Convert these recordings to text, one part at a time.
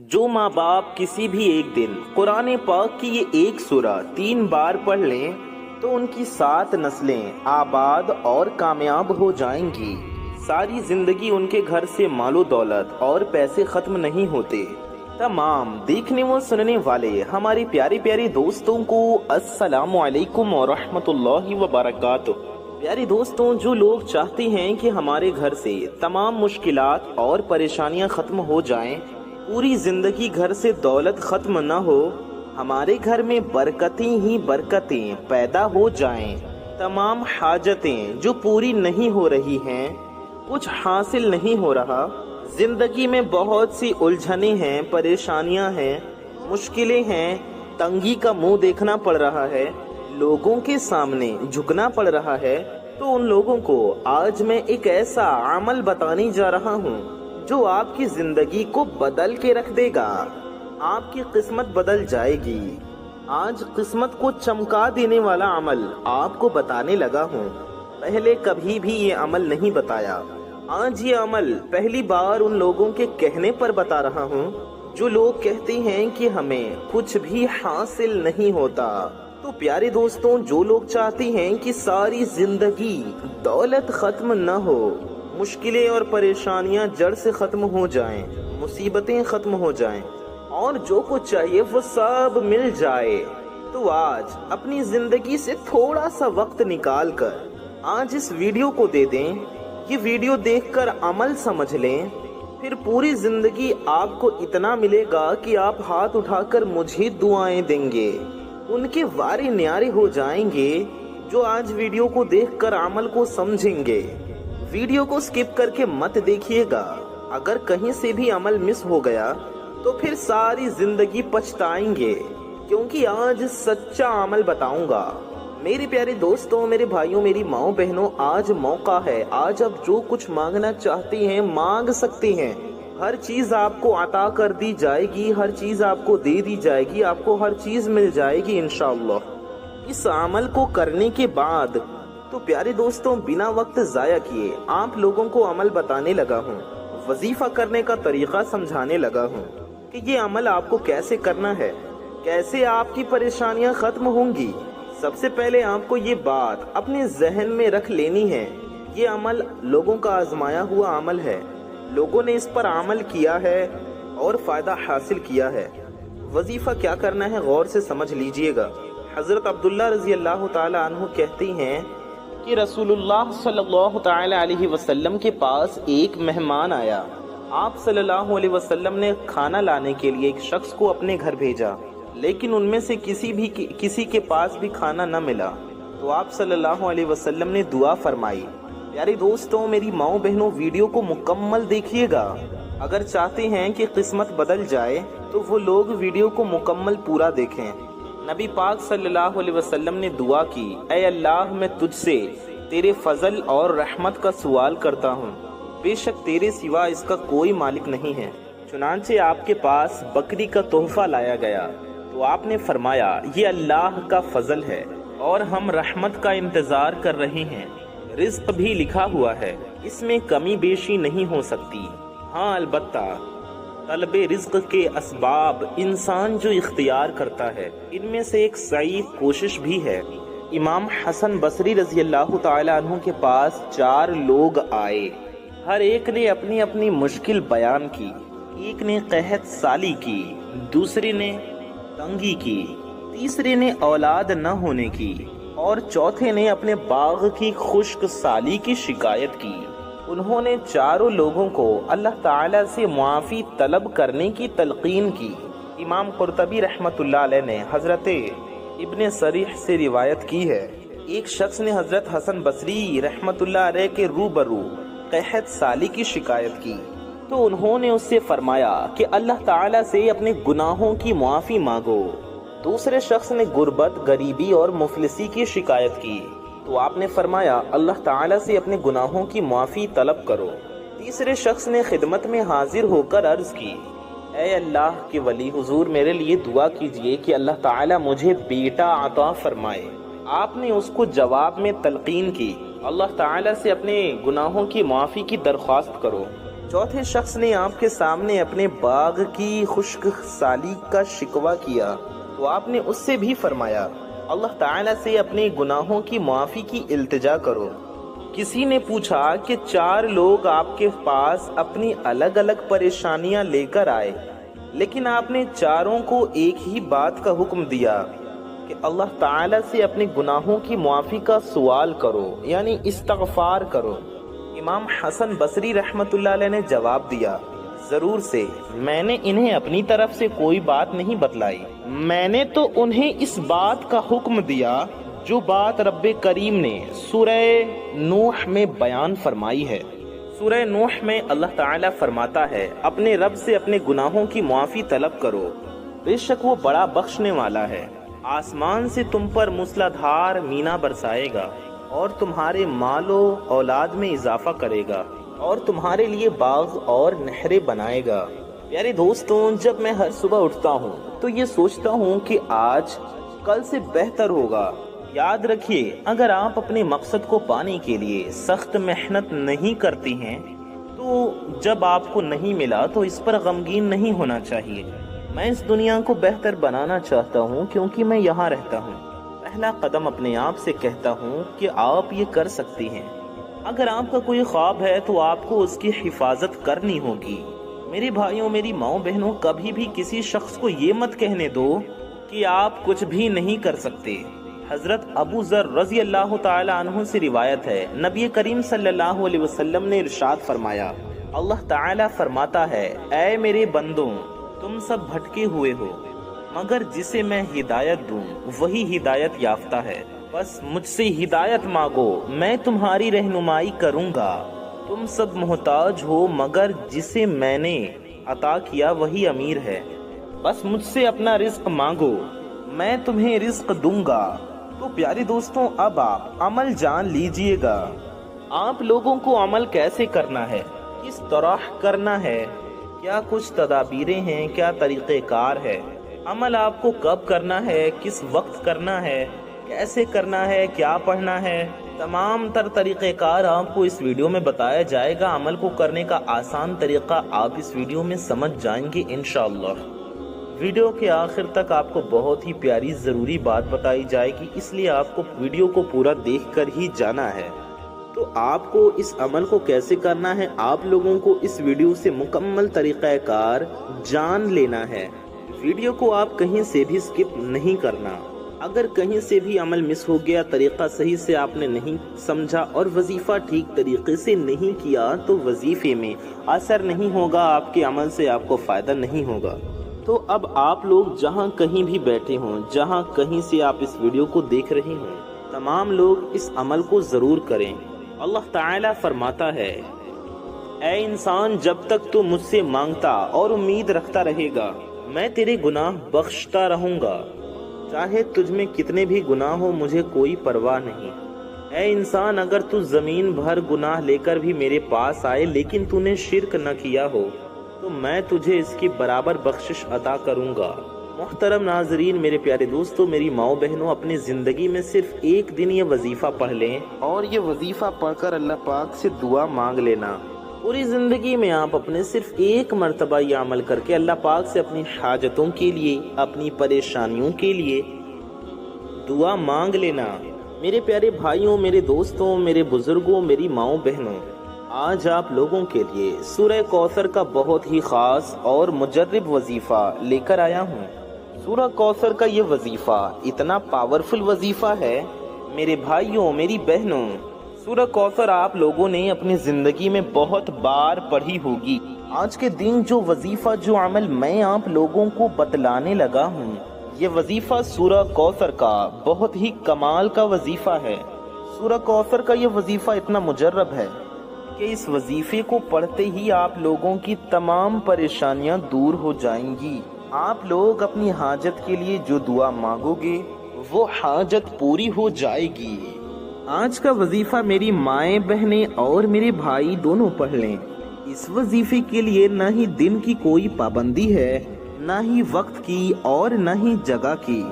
جو ماں باپ کسی بھی ایک دن قرآن پاک کی یہ ایک سورہ 3 بار پڑھ لیں تو ان کی 7 نسلیں آباد اور کامیاب ہو جائیں گی۔ ساری زندگی ان کے گھر سے مال و دولت اور پیسے ختم نہیں ہوتے۔ تمام دیکھنے و سننے والے ہماری پیاری پیاری دوستوں کو السلام علیکم ورحمۃ اللہ وبرکاتہ۔ پیاری دوستوں، جو لوگ چاہتے ہیں کہ ہمارے گھر سے تمام مشکلات اور پریشانیاں ختم ہو جائیں، پوری زندگی گھر سے دولت ختم نہ ہو، ہمارے گھر میں برکتیں ہی برکتیں پیدا ہو جائیں، تمام حاجتیں جو پوری نہیں ہو رہی ہیں، کچھ حاصل نہیں ہو رہا، زندگی میں بہت سی الجھنیں ہیں، پریشانیاں ہیں، مشکلیں ہیں، تنگی کا منہ دیکھنا پڑ رہا ہے، لوگوں کے سامنے جھکنا پڑ رہا ہے، تو ان لوگوں کو آج میں ایک ایسا عمل بتانے جا رہا ہوں جو آپ کی زندگی کو بدل کے رکھ دے گا، آپ کی قسمت بدل جائے گی۔ آج قسمت کو چمکا دینے والا عمل آپ کو بتانے لگا ہوں، پہلے کبھی بھی یہ عمل نہیں بتایا۔ آج یہ عمل پہلی بار ان لوگوں کے کہنے پر بتا رہا ہوں جو لوگ کہتے ہیں کہ ہمیں کچھ بھی حاصل نہیں ہوتا۔ تو پیارے دوستوں، جو لوگ چاہتے ہیں کہ ساری زندگی دولت ختم نہ ہو، مشکلیں اور پریشانیاں جڑ سے ختم ہو جائیں، مصیبتیں ختم ہو جائیں اور جو کچھ چاہیے وہ سب مل جائے، تو آج اپنی زندگی سے تھوڑا سا وقت نکال کر آج اس ویڈیو کو دے دیں۔ یہ ویڈیو دیکھ کر عمل سمجھ لیں، پھر پوری زندگی آپ کو اتنا ملے گا کہ آپ ہاتھ اٹھا کر مجھے دعائیں دیں گے، ان کے وارے نیارے ہو جائیں گے جو آج ویڈیو کو دیکھ کر عمل کو سمجھیں گے۔ ویڈیو کو سکپ کر کے مت دیکھیے گا، اگر کہیں سے بھی عمل مس ہو گیا تو پھر ساری زندگی پچھتائیں گے، کیونکہ آج سچا عمل بتاؤں گا۔ میرے پیارے دوستوں، میرے بھائیوں، میری ماؤں بہنوں، آج موقع ہے، آج آپ جو کچھ مانگنا چاہتے ہیں مانگ سکتے ہیں، ہر چیز آپ کو عطا کر دی جائے گی، ہر چیز آپ کو دے دی جائے گی، آپ کو ہر چیز مل جائے گی انشاءاللہ۔ اس عمل کو کرنے کے بعد تو پیارے دوستوں، بنا وقت ضائع کیے آپ لوگوں کو عمل بتانے لگا ہوں، وظیفہ کرنے کا طریقہ سمجھانے لگا ہوں کہ یہ عمل آپ کو کیسے کرنا ہے، کیسے آپ کی پریشانیاں ختم ہوں گی۔ سب سے پہلے آپ کو یہ بات اپنے ذہن میں رکھ لینی ہے، یہ عمل لوگوں کا آزمایا ہوا عمل ہے، لوگوں نے اس پر عمل کیا ہے اور فائدہ حاصل کیا ہے۔ وظیفہ کیا کرنا ہے غور سے سمجھ لیجئے گا۔ حضرت عبداللہ رضی اللہ تعالی عنہ کہتے ہیں کہ رسول اللہ صلی اللہ تعالی علیہ وسلم کے پاس ایک مہمان آیا۔ آپ صلی اللہ علیہ وسلم نے کھانا لانے کے لیے ایک شخص کو اپنے گھر بھیجا، لیکن ان میں سے کسی کے پاس بھی کھانا نہ ملا، تو آپ صلی اللہ علیہ وسلم نے دعا فرمائی۔ پیارے دوستوں، میری ماؤں بہنوں، ویڈیو کو مکمل دیکھیے گا۔ اگر چاہتے ہیں کہ قسمت بدل جائے تو وہ لوگ ویڈیو کو مکمل پورا دیکھیں۔ نبی پاک صلی اللہ علیہ وسلم نے دعا کی، اے اللہ، میں تجھ سے تیرے فضل اور رحمت کا سوال کرتا ہوں، بے شک تیرے سوا اس کا کوئی مالک نہیں ہے۔ چنانچہ آپ کے پاس بکری کا تحفہ لایا گیا تو آپ نے فرمایا، یہ اللہ کا فضل ہے اور ہم رحمت کا انتظار کر رہے ہیں، رزق بھی لکھا ہوا ہے، اس میں کمی بیشی نہیں ہو سکتی۔ ہاں البتہ طلب رزق کے اسباب انسان جو اختیار کرتا ہے، ان میں سے ایک سعی کوشش بھی ہے۔ امام حسن بصری رضی اللہ تعالی عنہ کے پاس 4 لوگ آئے، ہر ایک نے اپنی اپنی مشکل بیان کی۔ ایک نے قحط سالی کی، دوسرے نے تنگی کی، تیسرے نے اولاد نہ ہونے کی اور چوتھے نے اپنے باغ کی خشک سالی کی شکایت کی۔ انہوں نے 4 لوگوں کو اللہ تعالیٰ سے معافی طلب کرنے کی تلقین کی۔ امام قرطبی رحمۃ اللہ علیہ نے حضرت ابن صریح سے روایت کی ہے، ایک شخص نے حضرت حسن بصری رحمۃ اللہ علیہ کے روبرو قحط سالی کی شکایت کی، تو انہوں نے اس سے فرمایا کہ اللہ تعالیٰ سے اپنے گناہوں کی معافی مانگو۔ دوسرے شخص نے غربت، غریبی اور مفلسی کی شکایت کی، تو آپ نے فرمایا اللہ تعالیٰ سے اپنے گناہوں کی معافی طلب کرو۔ تیسرے شخص نے خدمت میں حاضر ہو کر عرض کی، اے اللہ کے ولی، حضور میرے لیے دعا کیجئے کہ اللہ تعالیٰ مجھے بیٹا عطا فرمائے۔ آپ نے اس کو جواب میں تلقین کی، اللہ تعالیٰ سے اپنے گناہوں کی معافی کی درخواست کرو۔ چوتھے شخص نے آپ کے سامنے اپنے باغ کی خشک سالی کا شکوہ کیا تو آپ نے اس سے بھی فرمایا اللہ تعالیٰ سے اپنے گناہوں کی معافی کی التجا کرو۔ کسی نے پوچھا کہ 4 لوگ آپ کے پاس اپنی الگ الگ پریشانیاں لے کر آئے، لیکن آپ نے چاروں کو ایک ہی بات کا حکم دیا کہ اللہ تعالیٰ سے اپنے گناہوں کی معافی کا سوال کرو، یعنی استغفار کرو۔ امام حسن بصری رحمت اللہ علیہ نے جواب دیا ضرور سے، میں نے انہیں اپنی طرف سے کوئی بات نہیں بتلائی، میں نے تو انہیں اس بات کا حکم دیا جو بات رب کریم نے سورہ نوح میں بیان فرمائی ہے۔ سورہ نوح میں اللہ تعالیٰ فرماتا ہے اپنے رب سے اپنے گناہوں کی معافی طلب کرو، بے شک وہ بڑا بخشنے والا ہے۔ آسمان سے تم پر موسلادھار مینا برسائے گا اور تمہارے مال و اولاد میں اضافہ کرے گا اور تمہارے لیے باغ اور نہریں بنائے گا۔ پیارے دوستوں، جب میں ہر صبح اٹھتا ہوں تو یہ سوچتا ہوں کہ آج کل سے بہتر ہوگا۔ یاد رکھیے، اگر آپ اپنے مقصد کو پانے کے لیے سخت محنت نہیں کرتی ہیں تو جب آپ کو نہیں ملا تو اس پر غمگین نہیں ہونا چاہیے۔ میں اس دنیا کو بہتر بنانا چاہتا ہوں کیونکہ میں یہاں رہتا ہوں۔ پہلا قدم اپنے آپ سے کہتا ہوں کہ آپ یہ کر سکتی ہیں۔ اگر آپ کا کوئی خواب ہے تو آپ کو اس کی حفاظت کرنی ہوگی۔ میرے بھائیوں، میری ماؤں بہنوں، کبھی بھی کسی شخص کو یہ مت کہنے دو کہ آپ کچھ بھی نہیں کر سکتے۔ حضرت ابو ذر رضی اللہ تعالی عنہ سے روایت ہے، نبی کریم صلی اللہ علیہ وسلم نے ارشاد فرمایا، اللہ تعالی فرماتا ہے اے میرے بندوں، تم سب بھٹکے ہوئے ہو، مگر جسے میں ہدایت دوں وہی ہدایت یافتہ ہے، بس مجھ سے ہدایت مانگو میں تمہاری رہنمائی کروں گا۔ تم سب محتاج ہو مگر جسے میں نے عطا کیا وہی امیر ہے، بس مجھ سے اپنا رزق مانگو میں تمہیں رزق دوں گا۔ تو پیارے دوستوں، اب آپ عمل جان لیجئے گا۔ آپ لوگوں کو عمل کیسے کرنا ہے، کس طرح کرنا ہے، کیا کچھ تدابیریں ہیں، کیا طریقہ کار ہے، عمل آپ کو کب کرنا ہے، کس وقت کرنا ہے، کیسے کرنا ہے، کیا پڑھنا ہے، تمام تر طریقہ کار آپ کو اس ویڈیو میں بتایا جائے گا۔ عمل کو کرنے کا آسان طریقہ آپ اس ویڈیو میں سمجھ جائیں گے انشاءاللہ۔ ویڈیو کے آخر تک آپ کو بہت ہی پیاری ضروری بات بتائی جائے گی، اس لیے آپ کو ویڈیو کو پورا دیکھ کر ہی جانا ہے۔ تو آپ کو اس عمل کو کیسے کرنا ہے، آپ لوگوں کو اس ویڈیو سے مکمل طریقہ کار جان لینا ہے۔ ویڈیو کو آپ کہیں سے بھی سکپ نہیں کرنا۔ اگر کہیں سے بھی عمل مس ہو گیا، طریقہ صحیح سے آپ نے نہیں سمجھا اور وظیفہ ٹھیک طریقے سے نہیں کیا تو وظیفے میں اثر نہیں ہوگا، آپ کے عمل سے آپ کو فائدہ نہیں ہوگا۔ تو اب آپ لوگ جہاں کہیں بھی بیٹھے ہوں، جہاں کہیں سے آپ اس ویڈیو کو دیکھ رہے ہوں، تمام لوگ اس عمل کو ضرور کریں۔ اللہ تعالیٰ فرماتا ہے اے انسان، جب تک تو مجھ سے مانگتا اور امید رکھتا رہے گا میں تیرے گناہ بخشتا رہوں گا، چاہے تجھ میں کتنے بھی گناہ ہو مجھے کوئی پرواہ نہیں۔ اے انسان، اگر تو زمین بھر گناہ لے کر بھی میرے پاس آئے لیکن تو نے شرک نہ کیا ہو تو میں تجھے اس کی برابر بخشش عطا کروں گا۔ محترم ناظرین، میرے پیارے دوستو، میری ماؤں بہنوں، اپنی زندگی میں صرف ایک دن یہ وظیفہ پڑھ لیں اور یہ وظیفہ پڑھ کر اللہ پاک سے دعا مانگ لینا۔ پوری زندگی میں آپ اپنے صرف ایک مرتبہ یہ عمل کر کے اللہ پاک سے اپنی حاجتوں کے لیے، اپنی پریشانیوں کے لیے دعا مانگ لینا۔ میرے پیارے بھائیوں، میرے دوستوں، میرے بزرگوں، میری ماؤں بہنوں، آج آپ لوگوں کے لیے سورہ کوثر کا بہت ہی خاص اور مجرب وظیفہ لے کر آیا ہوں۔ سورہ کوثر کا یہ وظیفہ اتنا پاورفل وظیفہ ہے میرے بھائیوں، میری بہنوں، سورہ کوثر آپ لوگوں نے اپنی زندگی میں بہت بار پڑھی ہوگی۔ آج کے دن جو وظیفہ، جو عمل میں آپ لوگوں کو بتلانے لگا ہوں، یہ وظیفہ سورہ کوثر کا بہت ہی کمال کا وظیفہ ہے۔ سورہ کوثر کا یہ وظیفہ اتنا مجرب ہے کہ اس وظیفے کو پڑھتے ہی آپ لوگوں کی تمام پریشانیاں دور ہو جائیں گی۔ آپ لوگ اپنی حاجت کے لیے جو دعا مانگو گے وہ حاجت پوری ہو جائے گی۔ آج کا وظیفہ میری مائیں بہنیں اور میرے بھائی دونوں پڑھ لیں۔ اس وظیفے کے لیے نہ ہی دن کی کوئی پابندی ہے، نہ ہی وقت کی اور نہ ہی جگہ کی۔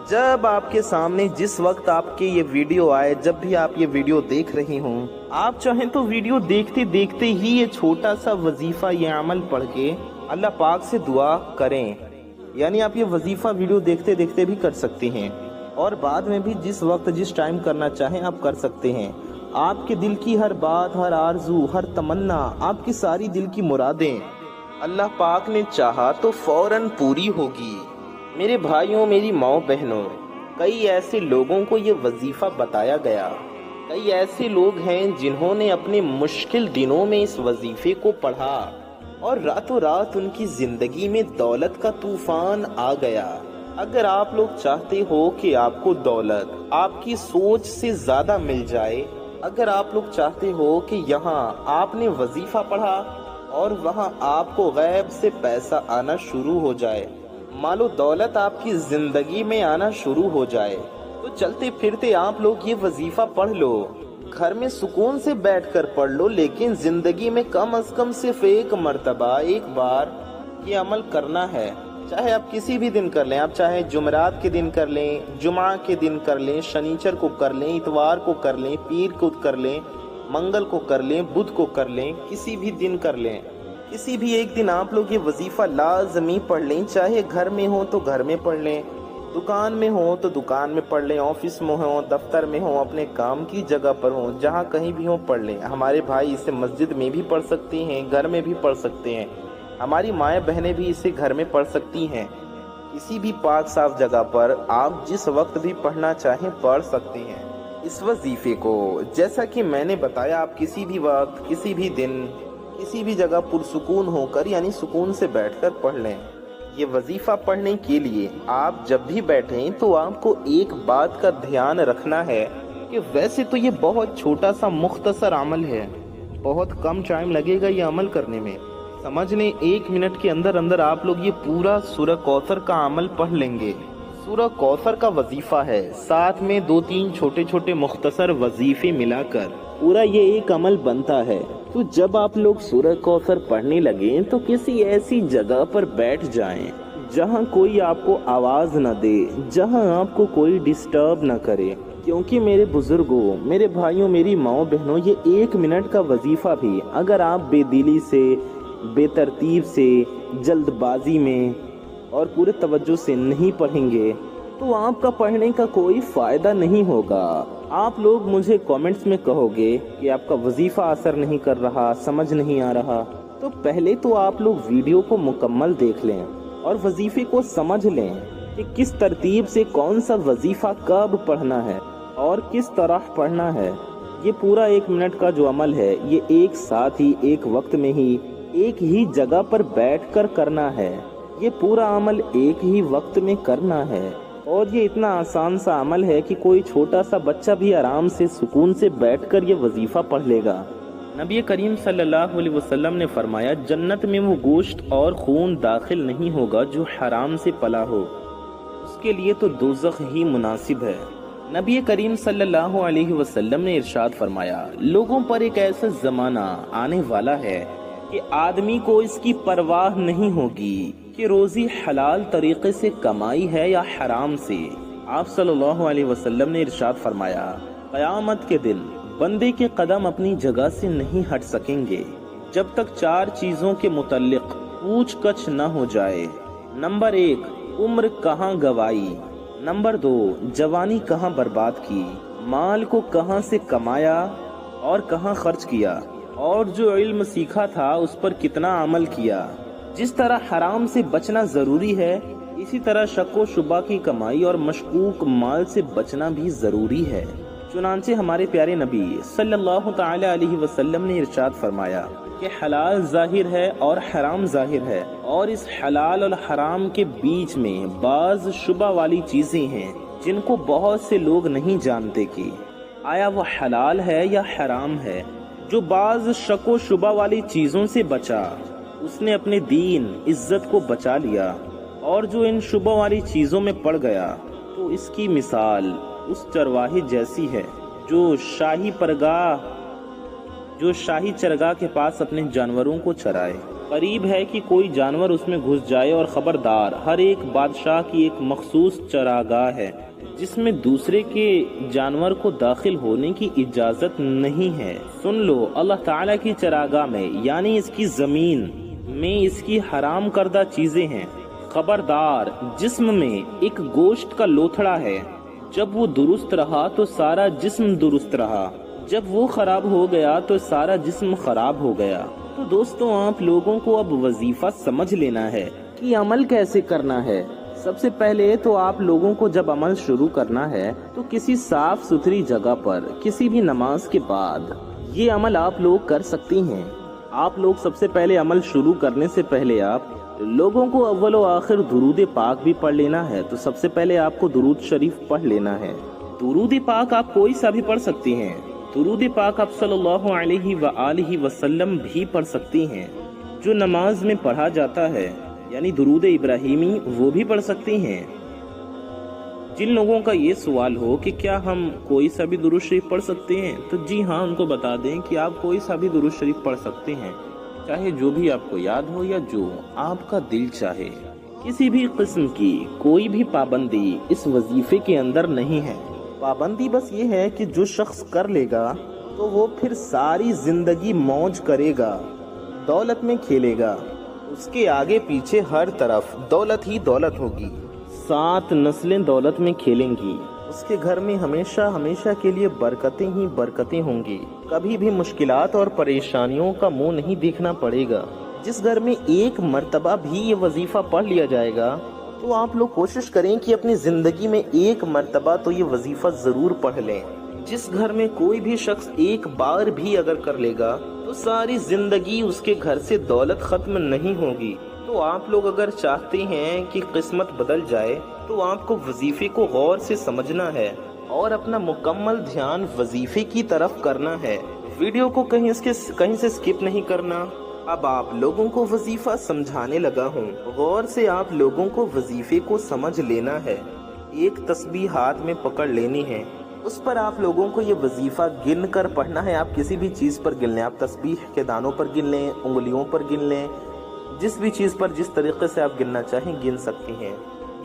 جب آپ کے سامنے جس وقت آپ کے یہ ویڈیو آئے، جب بھی آپ یہ ویڈیو دیکھ رہی ہوں، آپ چاہیں تو ویڈیو دیکھتے دیکھتے ہی یہ چھوٹا سا وظیفہ، یہ عمل پڑھ کے اللہ پاک سے دعا کریں۔ یعنی آپ یہ وظیفہ ویڈیو دیکھتے دیکھتے بھی کر سکتے ہیں، اور بعد میں بھی جس وقت جس ٹائم کرنا چاہیں آپ کر سکتے ہیں۔ آپ کے دل کی ہر بات، ہر آرزو، ہر تمنا، آپ کی ساری دل کی مرادیں اللہ پاک نے چاہا تو فوراً پوری ہوگی۔ میرے بھائیوں، میری ماؤں بہنوں، کئی ایسے لوگوں کو یہ وظیفہ بتایا گیا، کئی ایسے لوگ ہیں جنہوں نے اپنے مشکل دنوں میں اس وظیفے کو پڑھا اور راتوں رات ان کی زندگی میں دولت کا طوفان آ گیا۔ اگر آپ لوگ چاہتے ہو کہ آپ کو دولت آپ کی سوچ سے زیادہ مل جائے، اگر آپ لوگ چاہتے ہو کہ یہاں آپ نے وظیفہ پڑھا اور وہاں آپ کو غیب سے پیسہ آنا شروع ہو جائے، مال و دولت آپ کی زندگی میں آنا شروع ہو جائے، تو چلتے پھرتے آپ لوگ یہ وظیفہ پڑھ لو۔ گھر میں سکون سے بیٹھ کر پڑھ لو، لیکن زندگی میں کم از کم صرف ایک مرتبہ، ایک بار یہ عمل کرنا ہے۔ چاہے آپ کسی بھی دن کر لیں، آپ چاہے جمعرات کے دن کر لیں، جمعہ کے دن کر لیں، شنیچر کو کر لیں، اتوار کو کر لیں، پیر کو کر لیں، منگل کو کر لیں، بدھ کو کر لیں، کسی بھی دن کر لیں۔ کسی بھی ایک دن آپ لوگ یہ وظیفہ لازمی پڑھ لیں، چاہے گھر میں ہو تو گھر میں پڑھ لیں، دکان میں ہو تو دکان میں پڑھ لیں، آفس میں ہو، دفتر میں ہو، اپنے کام کی جگہ پر ہو، جہاں کہیں بھی ہو پڑھ لیں۔ ہمارے بھائی اسے مسجد میں بھی پڑھ سکتے ہیں، گھر میں بھی پڑھ سکتے ہیں، ہماری مائیں بہنیں بھی اسے گھر میں پڑھ سکتی ہیں۔ کسی بھی پاک صاف جگہ پر آپ جس وقت بھی پڑھنا چاہیں پڑھ سکتے ہیں اس وظیفے کو۔ جیسا کہ میں نے بتایا، آپ کسی بھی وقت، کسی بھی دن، کسی بھی جگہ پرسکون ہو کر، یعنی سکون سے بیٹھ کر پڑھ لیں۔ یہ وظیفہ پڑھنے کے لیے آپ جب بھی بیٹھیں تو آپ کو ایک بات کا دھیان رکھنا ہے کہ ویسے تو یہ بہت چھوٹا سا مختصر عمل ہے، بہت کم ٹائم لگے گا یہ عمل کرنے میں۔ سمجھ لیں 1 منٹ کے اندر اندر آپ لوگ یہ پورا سورہ کوثر کا عمل پڑھ لیں گے۔ سورہ کوثر کا وظیفہ ہے، ساتھ میں 2-3 چھوٹے چھوٹے مختصر وظیفے ملا کر پورا یہ ایک عمل بنتا ہے۔ تو جب آپ لوگ سورہ کوثر پڑھنے لگیں تو کسی ایسی جگہ پر بیٹھ جائیں جہاں کوئی آپ کو آواز نہ دے، جہاں آپ کو کوئی ڈسٹرب نہ کرے، کیونکہ میرے بزرگوں، میرے بھائیوں، میری ماؤں بہنوں، یہ 1 منٹ کا وظیفہ بھی اگر آپ بے دلی سے، بے ترتیب سے، جلد بازی میں اور پورے توجہ سے نہیں پڑھیں گے تو آپ کا پڑھنے کا کوئی فائدہ نہیں ہوگا۔ آپ لوگ مجھے کامنٹس میں کہو گے کہ آپ کا وظیفہ اثر نہیں کر رہا، سمجھ نہیں آ رہا، تو پہلے تو آپ لوگ ویڈیو کو مکمل دیکھ لیں اور وظیفے کو سمجھ لیں کہ کس ترتیب سے کون سا وظیفہ کب پڑھنا ہے اور کس طرح پڑھنا ہے۔ یہ پورا 1 منٹ کا جو عمل ہے یہ ایک ساتھ ہی، ایک وقت میں ہی، ایک ہی جگہ پر بیٹھ کر کرنا ہے۔ یہ پورا عمل ایک ہی وقت میں کرنا ہے، اور یہ اتنا آسان سا عمل ہے کہ کوئی چھوٹا سا بچہ بھی آرام سے سکون سے بیٹھ کر یہ وظیفہ پڑھ لے گا۔ نبی کریم صلی اللہ علیہ وسلم نے فرمایا، جنت میں وہ گوشت اور خون داخل نہیں ہوگا جو حرام سے پلا ہو، اس کے لیے تو دوزخ ہی مناسب ہے۔ نبی کریم صلی اللہ علیہ وسلم نے ارشاد فرمایا، لوگوں پر ایک ایسا زمانہ آنے والا ہے کہ آدمی کو اس کی پرواہ نہیں ہوگی کہ روزی حلال طریقے سے کمائی ہے یا حرام سے۔ آپ صلی اللہ علیہ وسلم نے ارشاد فرمایا، قیامت کے دن بندے کے قدم اپنی جگہ سے نہیں ہٹ سکیں گے جب تک 4 چیزوں کے متعلق پوچھ گچھ نہ ہو جائے۔ نمبر 1، عمر کہاں گوائی۔ نمبر 2، جوانی کہاں برباد کی، مال کو کہاں سے کمایا اور کہاں خرچ کیا، اور جو علم سیکھا تھا اس پر کتنا عمل کیا۔ جس طرح حرام سے بچنا ضروری ہے، اسی طرح شک و شبہ کی کمائی اور مشکوک مال سے بچنا بھی ضروری ہے۔ چنانچہ ہمارے پیارے نبی صلی اللہ تعالی علیہ وسلم نے ارشاد فرمایا کہ حلال ظاہر ہے اور حرام ظاہر ہے، اور اس حلال اور حرام کے بیچ میں بعض شبہ والی چیزیں ہیں جن کو بہت سے لوگ نہیں جانتے کہ آیا وہ حلال ہے یا حرام ہے۔ جو بعض شک و شبہ والی چیزوں سے بچا اس نے اپنے دین عزت کو بچا لیا، اور جو ان شبہ والی چیزوں میں پڑ گیا تو اس کی مثال اس چرواہے جیسی ہے جو شاہی چرگاہ کے پاس اپنے جانوروں کو چرائے۔ قریب ہے کہ کوئی جانور اس میں گھس جائے، اور خبردار، ہر ایک بادشاہ کی ایک مخصوص چراگاہ ہے جس میں دوسرے کے جانور کو داخل ہونے کی اجازت نہیں ہے۔ سن لو، اللہ تعالیٰ کی چراگاہ میں یعنی اس کی زمین میں اس کی حرام کردہ چیزیں ہیں۔ خبردار، جسم میں ایک گوشت کا لوتھڑا ہے، جب وہ درست رہا تو سارا جسم درست رہا، جب وہ خراب ہو گیا تو سارا جسم خراب ہو گیا۔ تو دوستوں، آپ لوگوں کو اب وظیفہ سمجھ لینا ہے کہ عمل کیسے کرنا ہے۔ سب سے پہلے تو آپ لوگوں کو جب عمل شروع کرنا ہے تو کسی صاف ستھری جگہ پر کسی بھی نماز کے بعد یہ عمل آپ لوگ کر سکتی ہیں۔ آپ لوگ سب سے پہلے عمل شروع کرنے سے پہلے آپ لوگوں کو اول و آخر درود پاک بھی پڑھ لینا ہے۔ تو سب سے پہلے آپ کو درود شریف پڑھ لینا ہے۔ درود پاک آپ کوئی سا بھی پڑھ سکتی ہیں۔ درود پاک آپ صلی اللہ علیہ وآلہ وسلم بھی پڑھ سکتی ہیں، جو نماز میں پڑھا جاتا ہے، یعنی درود ابراہیمی، وہ بھی پڑھ سکتی ہیں۔ جن لوگوں کا یہ سوال ہو کہ کیا ہم کوئی سا بھی درود شریف پڑھ سکتے ہیں، تو جی ہاں، ان کو بتا دیں کہ آپ کوئی سا بھی درود شریف پڑھ سکتے ہیں، چاہے جو بھی آپ کو یاد ہو یا جو آپ کا دل چاہے۔ کسی بھی قسم کی کوئی بھی پابندی اس وظیفے کے اندر نہیں ہے۔ پابندی بس یہ ہے کہ جو شخص کر لے گا تو وہ پھر ساری زندگی موج کرے گا، دولت میں کھیلے گا، اس کے آگے پیچھے ہر طرف دولت ہی دولت ہوگی، 7 نسلیں دولت میں کھیلیں گی، اس کے گھر میں ہمیشہ ہمیشہ کے لیے برکتیں ہی برکتیں ہوں گی، کبھی بھی مشکلات اور پریشانیوں کا منہ نہیں دیکھنا پڑے گا۔ جس گھر میں ایک مرتبہ بھی یہ وظیفہ پڑھ لیا جائے گا تو آپ لوگ کوشش کریں کہ اپنی زندگی میں ایک مرتبہ تو یہ وظیفہ ضرور پڑھ لیں۔ جس گھر میں کوئی بھی شخص ایک بار بھی اگر کر لے گا تو ساری زندگی اس کے گھر سے دولت ختم نہیں ہوگی۔ تو آپ لوگ اگر چاہتے ہیں کہ قسمت بدل جائے تو آپ کو وظیفے کو غور سے سمجھنا ہے اور اپنا مکمل دھیان وظیفے کی طرف کرنا ہے۔ ویڈیو کو کہیں سے سکپ نہیں کرنا۔ اب آپ لوگوں کو وظیفہ سمجھانے لگا ہوں، غور سے آپ لوگوں کو وظیفے کو سمجھ لینا ہے۔ ایک تسبیح ہاتھ میں پکڑ لینی ہے، اس پر آپ لوگوں کو یہ وظیفہ گن کر پڑھنا ہے۔ آپ کسی بھی چیز پر گن لیں، آپ تسبیح کے دانوں پر گن لیں، انگلیوں پر گن لیں، جس بھی چیز پر جس طریقے سے آپ گننا چاہیں گن سکتی ہیں۔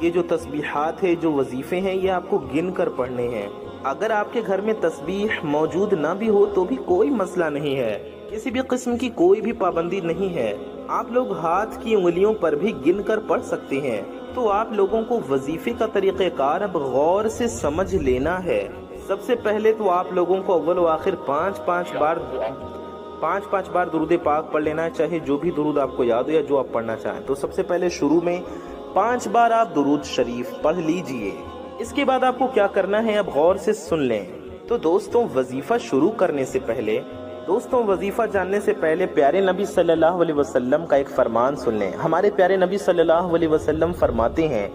یہ جو تسبیحات ہے، جو وظیفے ہیں، یہ آپ کو گن کر پڑھنے ہیں۔ اگر آپ کے گھر میں تسبیح موجود نہ بھی ہو تو بھی کوئی مسئلہ نہیں ہے، کسی بھی قسم کی کوئی بھی پابندی نہیں ہے، آپ لوگ ہاتھ کی انگلیوں پر بھی گن کر پڑھ سکتے ہیں۔ تو آپ لوگوں کو وظیفے کا طریقہ کار اب غور سے سمجھ لینا ہے۔ سب سے پہلے تو آپ لوگوں کو اول و آخر 5 بار درود پاک پڑھ لینا ہے، چاہے جو بھی درود آپ کو یاد ہو یا جو آپ پڑھنا چاہیں۔ تو سب سے پہلے شروع میں 5 بار آپ درود شریف پڑھ لیجئے۔ اس کے بعد آپ کو کیا کرنا ہے، اب غور سے سن لیں۔ تو دوستوں، وظیفہ شروع کرنے سے پہلے، وظیفہ جاننے سے پہلے پیارے نبی صلی اللہ علیہ وسلم کا ایک فرمان سن لیں۔ ہمارے پیارے نبی صلی اللہ علیہ وسلم فرماتے ہیں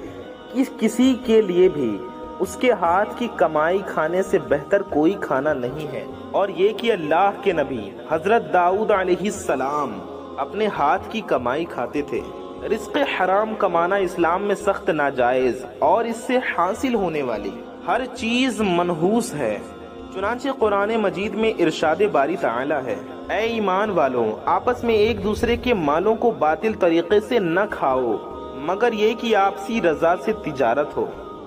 کہ کسی کے لیے بھی اس کے ہاتھ کی کمائی کھانے سے بہتر کوئی کھانا نہیں ہے، اور یہ کہ اللہ کے نبی حضرت داؤد علیہ السلام اپنے ہاتھ کی کمائی کھاتے تھے۔ رزق حرام کمانا اسلام میں سخت ناجائز اور اس سے حاصل ہونے والی ہر چیز منحوس ہے۔ چنانچہ قرآن مجید میں ارشاد باری تعالی ہے، اے ایمان والوں، آپس میں ایک دوسرے کے مالوں کو باطل طریقے سے نہ کھاؤ مگر یہ کہ آپسی رضا سے تجارت ہو۔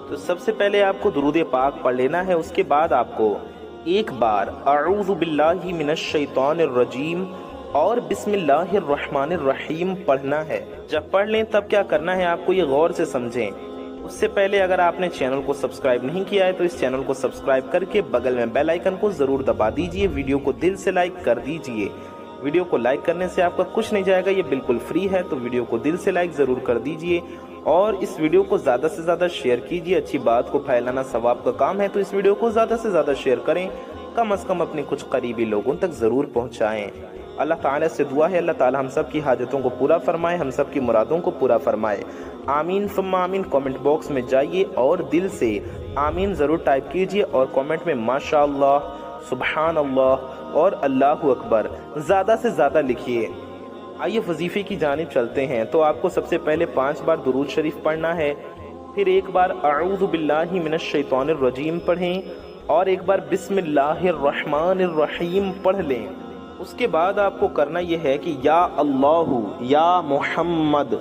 تو سب سے پہلے آپ کو درود پاک پڑھ لینا ہے، اس کے بعد آپ کو ایک بار اعوذ باللہ من الشیطان الرجیم اور بسم اللہ الرحمن الرحیم پڑھنا ہے۔ جب پڑھ لیں تب کیا کرنا ہے، آپ کو یہ غور سے سمجھیں۔ اس سے پہلے اگر آپ نے چینل کو سبسکرائب نہیں کیا ہے تو اس چینل کو سبسکرائب کر کے بغل میں بیل آئیکن کو ضرور دبا دیجئے، ویڈیو کو دل سے لائک کر دیجئے۔ ویڈیو کو لائک کرنے سے آپ کا کچھ نہیں جائے گا، یہ بالکل فری ہے، تو ویڈیو کو دل سے لائک ضرور کر دیجئے اور اس ویڈیو کو زیادہ سے زیادہ شیئر کیجئے۔ اچھی بات کو پھیلانا ثواب کا کام ہے، تو اس ویڈیو کو زیادہ سے زیادہ شیئر کریں، کم از کم اپنے کچھ قریبی لوگوں تک ضرور پہنچائیں۔ اللہ تعالیٰ سے دعا ہے اللہ تعالیٰ ہم سب کی حاجتوں کو پورا فرمائے، ہم سب کی مرادوں کو پورا فرمائے۔ آمین ثم آمین۔ کامنٹ باکس میں جائیے اور دل سے آمین ضرور ٹائپ کیجئے اور کامنٹ میں ماشاءاللہ، سبحان اللہ اور اللہ اکبر زیادہ سے زیادہ لکھیے۔ آئیے وظیفے کی جانب چلتے ہیں۔ تو آپ کو سب سے پہلے 5 بار درود شریف پڑھنا ہے، پھر ایک بار اعوذ باللہ من الشیطان الرجیم پڑھیں اور ایک بار بسم اللہ الرحمن الرحیم پڑھ لیں۔ اس کے بعد آپ کو کرنا یہ ہے کہ یا اللہ یا محمد،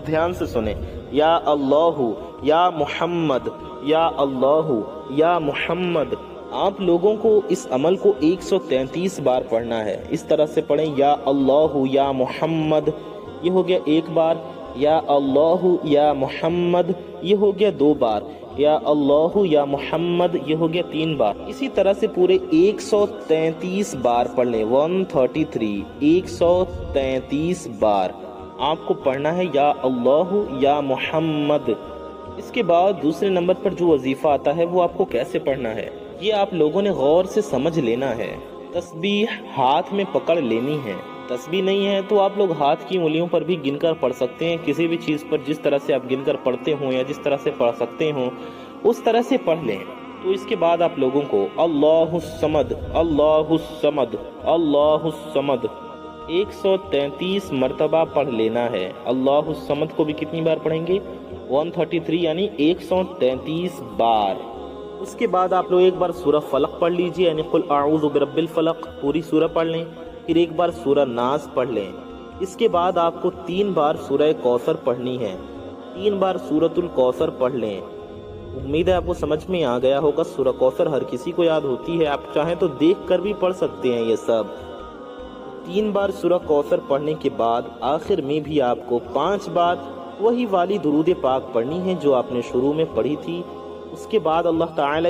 دھیان سے سنیں، یا اللہ یا محمد، یا اللہ یا محمد۔ آپ لوگوں کو اس عمل کو 133 بار پڑھنا ہے۔ اس طرح سے پڑھیں، یا اللہ یا محمد، یہ ہو گیا ایک بار، یا اللہ یا محمد، یہ ہو گیا 2 بار، یا اللہ یا محمد، یہ ہو گیا 3 بار۔ اسی طرح سے پورے 133 بار پڑھ لیں، 133، 133 بار آپ کو پڑھنا ہے یا اللہ یا محمد۔ اس کے بعد دوسرے نمبر پر جو وظیفہ آتا ہے وہ آپ کو کیسے پڑھنا ہے، یہ آپ لوگوں نے غور سے سمجھ لینا ہے۔ تسبیح ہاتھ میں پکڑ لینی ہے۔ تسبیح نہیں ہے تو آپ لوگ ہاتھ کی انگلیوں پر بھی گن کر پڑھ سکتے ہیں، کسی بھی چیز پر جس طرح سے آپ گن کر پڑھتے ہوں یا جس طرح سے پڑھ سکتے ہوں اس طرح سے پڑھ لیں۔ تو اس کے بعد آپ لوگوں کو اللہ الصمد، اللہ الصمد، اللہ الصمد 133 مرتبہ پڑھ لینا ہے۔ اللہ الصمد کو بھی کتنی بار پڑھیں گے؟ 133 یعنی 133 بار۔ اس کے بعد آپ لوگ ایک بار سورہ فلق پڑھ لیجئے، یعنی قل اعوذ برب الفلق، پوری سورہ پڑھ لیں، پھر ایک بار سورہ ناس پڑھ لیں۔ اس کے بعد آپ کو 3 بار سورہ کوثر پڑھنی ہے، 3 بار سورۃ الکوثر پڑھ لیں۔ امید ہے آپ کو سمجھ میں آ گیا ہوگا۔ سورہ کوثر ہر کسی کو یاد ہوتی ہے، آپ چاہیں تو دیکھ کر بھی پڑھ سکتے ہیں۔ یہ سب 3 بار سورہ کوثر پڑھنے کے بعد آخر میں بھی آپ کو 5 بار وہی والی درود پاک پڑھنی ہے جو آپ نے شروع میں پڑھی تھی۔ اس کے بعد اللہ تعالیٰ